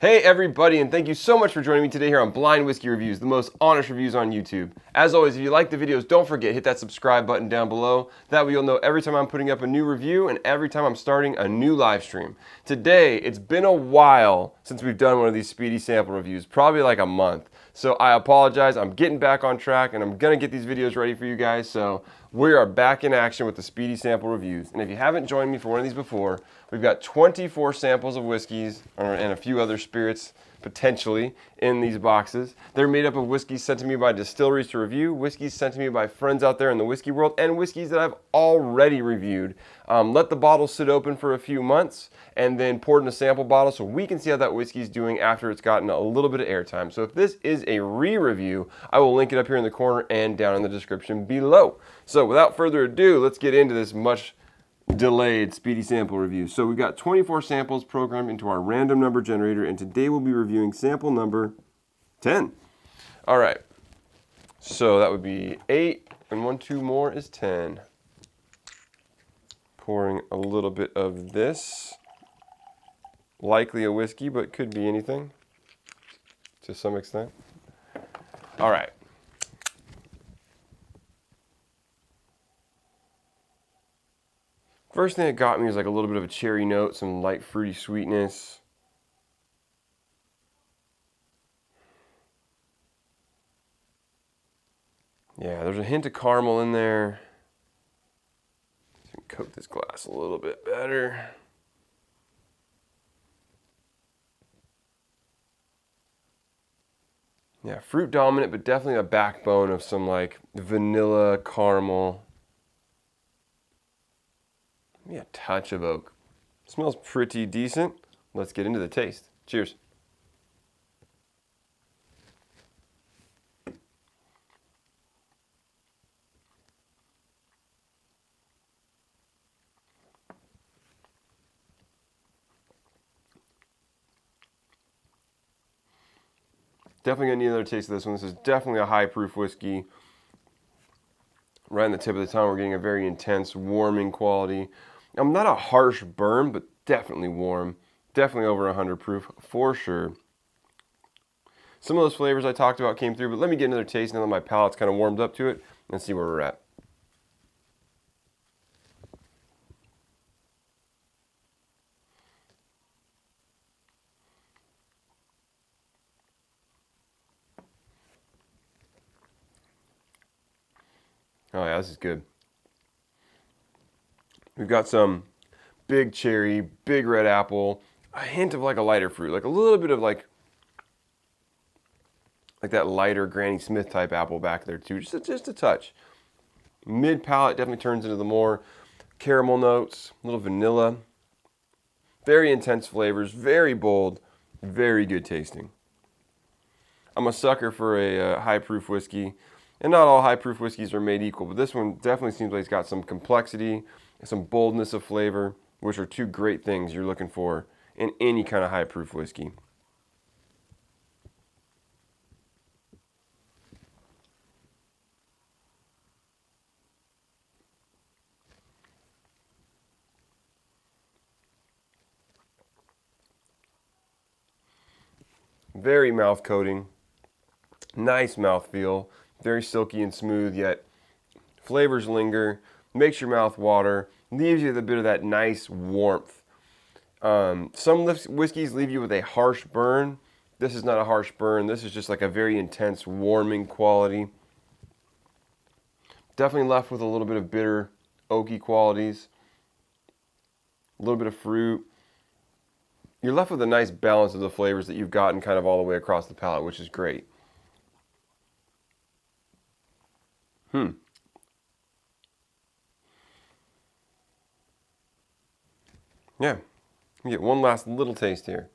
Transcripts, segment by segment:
Hey everybody, and thank you so much for joining me today here on Blind Whiskey Reviews, the most honest reviews on YouTube. As always, if you like the videos, don't forget, hit that subscribe button down below. That way you'll know every time I'm putting up a new review and every time I'm starting a new live stream. Today, it's been a while since we've done one of these Speedy Sample reviews, probably like a month. So I apologize, I'm getting back on track and I'm gonna get these videos ready for you guys. So we are back in action with the Speedy Sample reviews. And if you haven't joined me for one of these before, we've got 24 samples of whiskeys and a few other spirits potentially in these boxes. They're made up of whiskeys sent to me by distilleries to review, whiskeys sent to me by friends out there in the whiskey world, and whiskeys that I've already reviewed. Let the bottle sit open for a few months and then poured in a sample bottle so we can see how that whiskey's doing after it's gotten a little bit of airtime. So if this is a re-review, I will link it up here in the corner and down in the description below. So without further ado, let's get into this much delayed Speedy Sample review. So we've got 24 samples programmed into our random number generator, and today we'll be reviewing sample number 10. All right, so that would be 8, and 2 more is 10. Pouring a little bit of this. Likely a whiskey, but could be anything to some extent. All right. First thing that got me was like a little bit of a cherry note, some light fruity sweetness. Yeah, there's a hint of caramel in there. Coat this glass a little bit better. Yeah, fruit dominant, but definitely a backbone of some like vanilla caramel. Maybe a touch of oak. Smells pretty decent. Let's get into the taste. Cheers. Definitely gonna need another taste of this one. This is definitely a high proof whiskey. Right on the tip of the tongue, we're getting a very intense, warming quality. Not a harsh burn, but definitely warm. Definitely over 100 proof, for sure. Some of those flavors I talked about came through, but let me get another taste now that my palate's kind of warmed up to it and see where we're at. Oh yeah, this is good. We've got some big cherry, big red apple, a hint of like a lighter fruit, like a little bit of like that lighter Granny Smith type apple back there too, just a touch. Mid palate definitely turns into the more caramel notes, a little vanilla. Very intense flavors, very bold, very good tasting. I'm a sucker for a high proof whiskey. And not all high proof whiskeys are made equal, but this one definitely seems like it's got some complexity, some boldness of flavor, which are two great things you're looking for in any kind of high proof whiskey. Very mouth coating, nice mouthfeel, very silky and smooth, yet flavors linger, makes your mouth water, leaves you with a bit of that nice warmth. Some whiskeys leave you with a harsh burn. This is not a harsh burn. This is just like a very intense warming quality. Definitely left with a little bit of bitter, oaky qualities. A little bit of fruit. You're left with a nice balance of the flavors that you've gotten kind of all the way across the palate, which is great. Yeah. You get one last little taste here.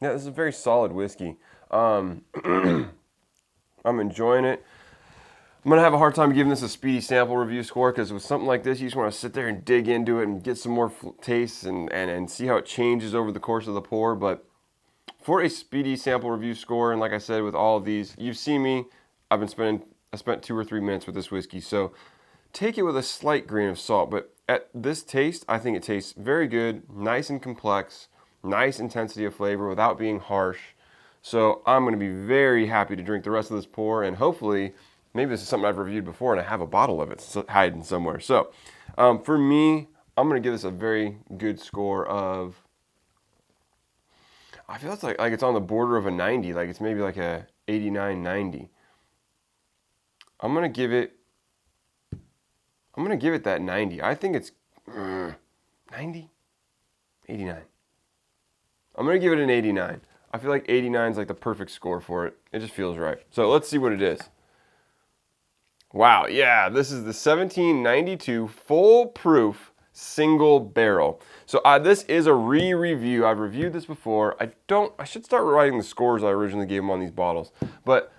Yeah, this is a very solid whiskey. I'm enjoying it. I'm going to have a hard time giving this a Speedy Sample review score because with something like this, you just want to sit there and dig into it and get some more tastes and see how it changes over the course of the pour. But for a Speedy Sample review score, and like I said, with all of these, you've seen me. I've been spending I spent 2 or 3 minutes with this whiskey. So take it with a slight grain of salt, but at this taste, I think it tastes very good, nice and complex, nice intensity of flavor without being harsh. So I'm going to be very happy to drink the rest of this pour, and hopefully, maybe this is something I've reviewed before and I have a bottle of it hiding somewhere. So for me, I'm going to give this a very good score of, I feel it's like it's on the border of a 90, like it's maybe like a 89, 90. I'm going to give it that 90. I think it's 90, 89. I'm going to give it an 89. I feel like 89 is like the perfect score for it. It just feels right. So let's see what it is. Wow, yeah, this is the 1792 Full Proof Single Barrel. So this is a re-review. I've reviewed this before. I should start writing the scores I originally gave them on these bottles. But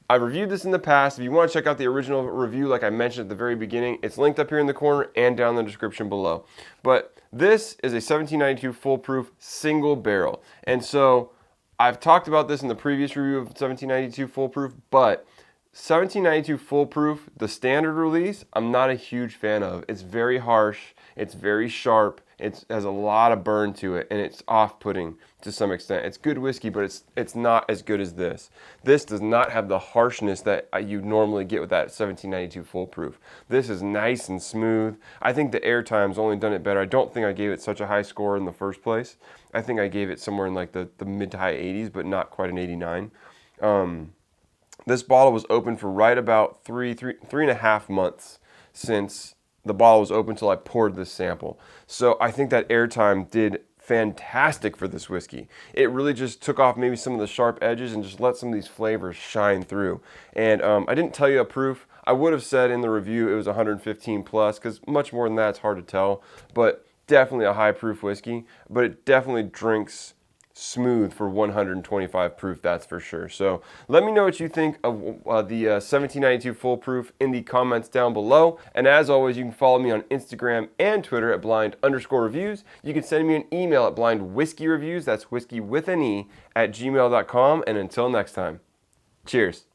I've reviewed this in the past. If you want to check out the original review, like I mentioned at the very beginning, it's linked up here in the corner and down in the description below. But this is a 1792 Full Proof Single Barrel. And so I've talked about this in the previous review of 1792 Full Proof, but 1792 Full Proof, the standard release, I'm not a huge fan of. It's very harsh, it's very sharp, it has a lot of burn to it, and it's off-putting to some extent. It's good whiskey, but it's not as good as this. This does not have the harshness that you normally get with that 1792 Full Proof. This is nice and smooth. I think the airtime's only done it better. I don't think I gave it such a high score in the first place. I think I gave it somewhere in like the mid to high 80s, but not quite an 89. This bottle was open for right about three and a half months since the bottle was open until I poured this sample. So I think that airtime did fantastic for this whiskey. It really just took off maybe some of the sharp edges and just let some of these flavors shine through. And I didn't tell you a proof. I would have said in the review it was 115 plus, because much more than that it's hard to tell. But definitely a high proof whiskey. But it definitely drinks smooth for 125 proof, that's for sure. So let me know what you think of the 1792 Full Proof in the comments down below. And as always, you can follow me on Instagram and Twitter at blind_reviews. You can send me an email at blindwhiskyreviews, that's whiskey with an E, @gmail.com. And until next time, cheers.